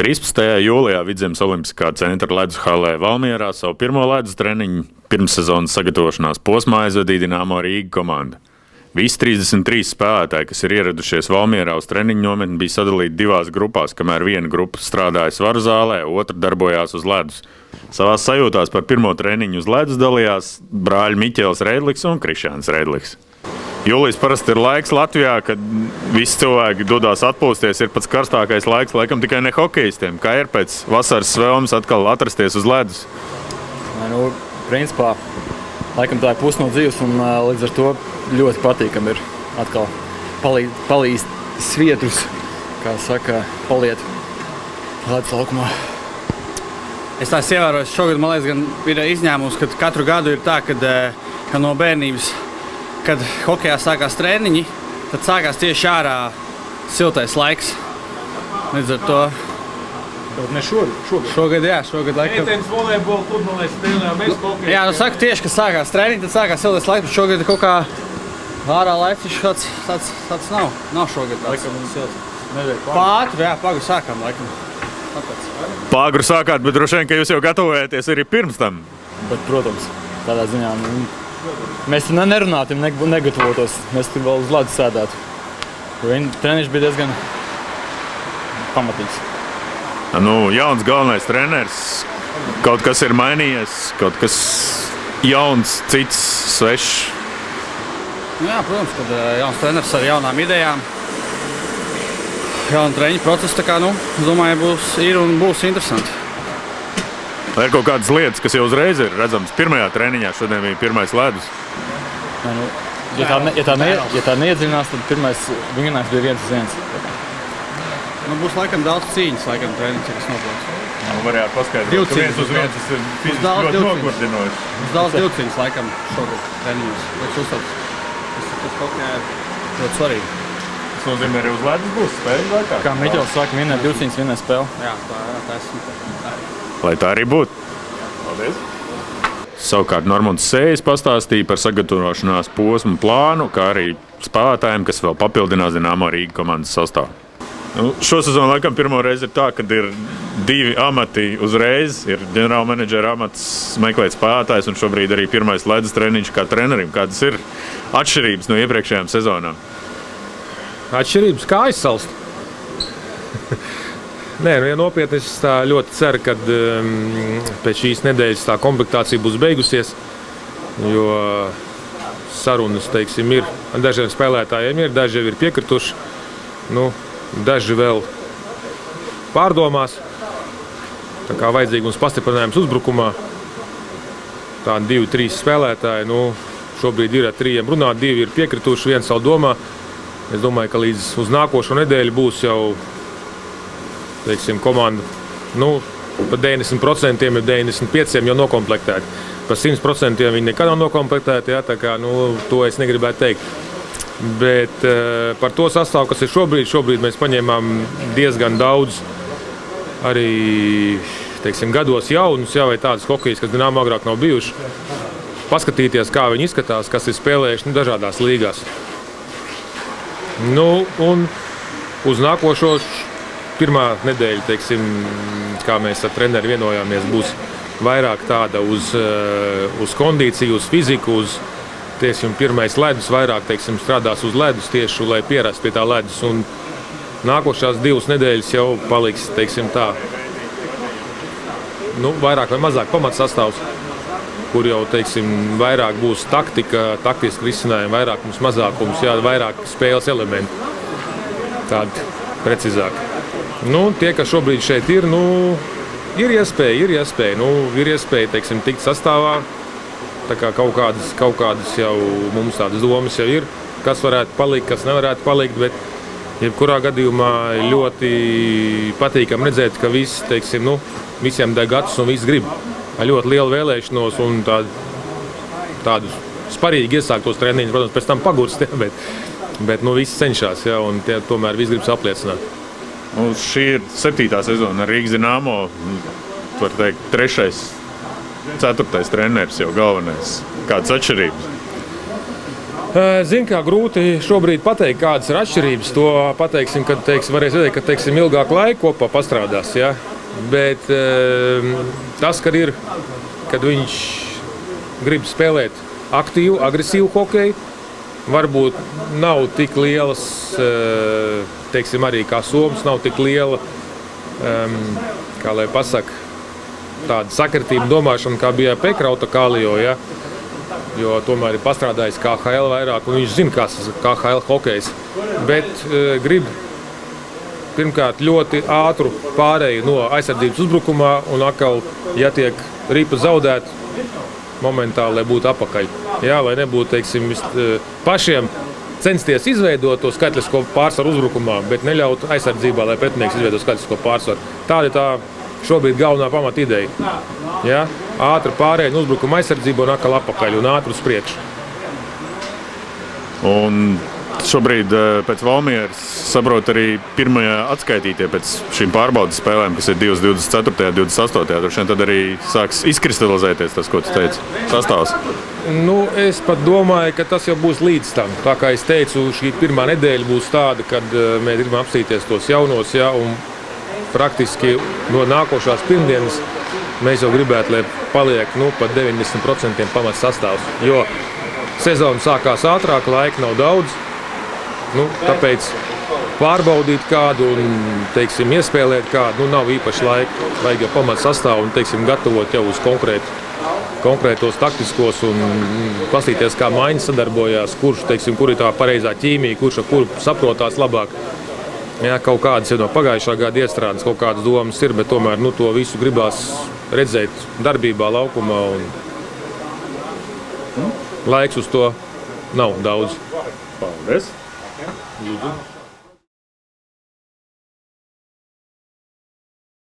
13. jūlijā Vidzemes Olimpiskā centra ledus halē Valmierā savu pirmo ledus treniņu pirmssezonas sagatavošanās posmā aizvadīja Dinamo Rīga komanda. Visi 33 spēlētāji, kas ir ieradušies Valmierā uz treniņu nometni, bija sadalīti divās grupās, kamēr viena grupa strādāja svaru zālē, otra darbojās uz ledus. Savās sajūtās par pirmo treniņu uz ledus dalījās brāļi Miķels Reidliks un Krišjāns Reidliks. Jūlijs parasti ir laiks Latvijā, kad visi cilvēki dodās atpūsties. Ir pats karstākais laiks, laikam tikai ne hokejistiem. Kā ir pēc vasaras svēlmes atkal atrasties uz ledus? Principā, laikam tā ir puse no dzīves, un līdz ar to ļoti patīkami ir atkal palīst svietrus, kā saka, paliet ledus laukumā. Es tās ievēroju, šogad, man liekas, gan ir izņēmums, ka katru gadu ir tā, ka no bērnības, kad hokejā sākās treniņi, tad sākās tieši ārā siltais laiks. Līdz ar to... Bet ne šogad. Šogad laikam. Meitenes volejbola, futbolais, spēlējām mēs hokeju. Jā, saka tieši, ka sākās treniņi, tad sākās siltais laiks, bet šogad kaut kā ārā laiks tāds nav. Nav šogad tāds. Laikam mums silts. Pātri, pagru sākām laikam. Tāpēc. Pāgru sākāt, bet droši vien, ka jūs jau gatavojaties arī pirms tam. Bet, protams, tādā ziņā mēs tur nerunātu, negatavotos. Mēs tur vēl uz ledus sēdētu. Treniņš bija diezgan pamatīgs. Jauns galvenais treneris. Kaut kas ir mainījies, kaut kas jauns, cits, svešs. Jā, protams, kad jauns treneris ar jaunām idejām. Jauna treniņa procesa, tā kā, domāju, būs interesanti. Vai ir kaut kādas lietas, kas jau uzreiz ir redzams pirmajā treniņā? Šodien bija pirmais ledus. Ja tā neiedziļinās, tad pirmais vingrinājums bija 1-1. Būs laikam daudz cīņas, treniņš, kas noplāks. Varētu paskaidrot, ka 1-1 ir fiziski ļoti nogurdinoši. Būs daudz divcīņas, laikam, šogad treniņos. Tas hokejā ir ļoti svarīgi. Tas nozīmē, arī uz ledus būs spēļu laikā? Kā Miķels saka, vienā divcīņas, vienā spēle. Jā, tā esmu. Lai tā arī būtu. Paldies! Savukārt Normunds Sējs pastāstīja par sagatavošanās posmu plānu, kā arī spēlētājiem, kas vēl papildinās Dinamo Rīga komandas sastāvu. Šo sezonu laikam pirmo reizi ir tā, kad ir divi amati uzreiz. Ir ģenerālmenedžera amats meklēt spēlētājs un šobrīd arī pirmais ledus treniņš kā trenerim. Kādas ir atšķirības no iepriekšējām sezonām? Atšķirības kā aizsalst. Nē, ja nopietni es ļoti ceru, ka pēc šīs nedēļas tā komplektācija būs beigusies, jo sarunas, teiksim, ir. Dažiem spēlētājiem ir, daži jau ir piekrituši, daži vēl pārdomās. Tā kā vajadzīgi mums pastiprinājums uzbrukumā. Tādi 2-3 spēlētāji, šobrīd ir ar 3 runāt, 2 ir piekrituši, 1 vēl domā. Es domāju, ka līdz uz nākošo nedēļu būs jau komanda, pa 90%, 95% jau nokomplektēti. Pa 100% viņi nekad nav nokomplektēti, tā kā, to es negribētu teikt. Bet par to sastāvu, kas ir šobrīd mēs paņēmām diezgan daudz arī, gados jaunus, vai tādas hokejus, kas Dinamo agrāk nav bijuši. Paskatīties, kā viņi izskatās, kas ir spēlējuši dažādās līgās. Un uz nākošo pirmā nedēļa, kā mēs ar treneri vienojāmies, būs vairāk tāda uz kondīciju, uz fiziku, uz pirmais ledus, vairāk strādās uz ledus tieši, lai pierastu pie tā ledus. Un nākošās 2 nedēļas jau paliks tā, vairāk vai mazāk pamatsastāvs, kur jau vairāk būs taktika, taktiski risinājumi, vairāk mums mazākums, vairāk spēles elementi. Tādi precīzāk. Tie, kas šobrīd šeit ir, ir iespēja, tikt sastāvā. Tā kā kaut kādas jau mums tādas domas jau ir, kas varētu palikt, kas nevarētu palikt, bet jebkurā gadījumā ļoti patīkami redzēt, ka visi, visiem deg acis un visi grib. Ar ļoti lielu vēlēšanos un tādu sparīgi iesāktos treniņus, protams, pēc tam pagurst, bet visi cenšas, un tomēr visi gribas apliecināt. Šī ir 7. sezona ar Rīgas Dinamo, var teikt, 3., 4. treneris jau galvenais. Kādas atšķirības? Zinu, kā grūti šobrīd pateikt, kādas ir atšķirības. To pateiksim, kad varēs redzēt, ka ilgāku laiku kopā pastrādās. Ja? Bet tas, kad viņš grib spēlēt aktīvu, agresīvu hokeju, varbūt nav tik lielas, teiksim, arī kā Somas, nav tik liela, kā lai pasaka, tāda sakritība domāšana, kā bija Pekrauta Kalio. Ja? Jo tomēr ir pastrādājis KHL vairāk, un viņš zina, kas ir KHL hokejs. Bet grib pirmkārt ļoti ātru pārēju no aizsardzības uzbrukumā, un atkal, ja tiek ripa zaudēt, momentāli, lai būtu apakaļ. Jā, lai nebūtu, teiksim, pašiem censties izveidot to skaitlisko pārsvaru uzbrukumā, bet neļaut aizsardzībā, lai pretinieks izveido skaitlisko pārsvaru. Tāda ir tā šobrīd galvenā pamata ideja. Ja? Ātri pārēj no uzbrukuma aizsardzību un atkal apakaļ un ātri uz priekšu. Un šobrīd pēc Valmieras saprot arī pirmajā atskaitītie pēc šīm pārbaudas spēlēm, kas ir 24. 28. Droši vien tad arī sāks izkristalizēties tas, ko tu teici, sastāvs. Es pat domāju, ka tas jau būs līdz tam. Tā kā es teicu, šī pirmā nedēļa būs tāda, kad mēs gribam apstīties tos jaunos, ja, un praktiski no nākošās pirmdienas mēs jau gribētu, lai paliek pat 90% pamats sastāvs. Jo sezona sākās ātrāk, laika nav daudz. Tāpēc pārbaudīt kādu un, teiksim, iespēlēt kādu, nav īpaši laika. Vajag jau pamats sastāvu un, teiksim, gatavot jau uz konkrētos taktiskos un paskatīties, kā maiņas sadarbojās, kurš, teiksim, kur ir tā pareizā ķīmija, kurš ar kuru saprotās labāk. Jā, kaut kādas ir no pagājušā gada iestrādes, kaut kādas domas ir, bet tomēr to visu gribās redzēt darbībā, laukumā. Laiks uz to nav daudz. Paldies! Lūdzu.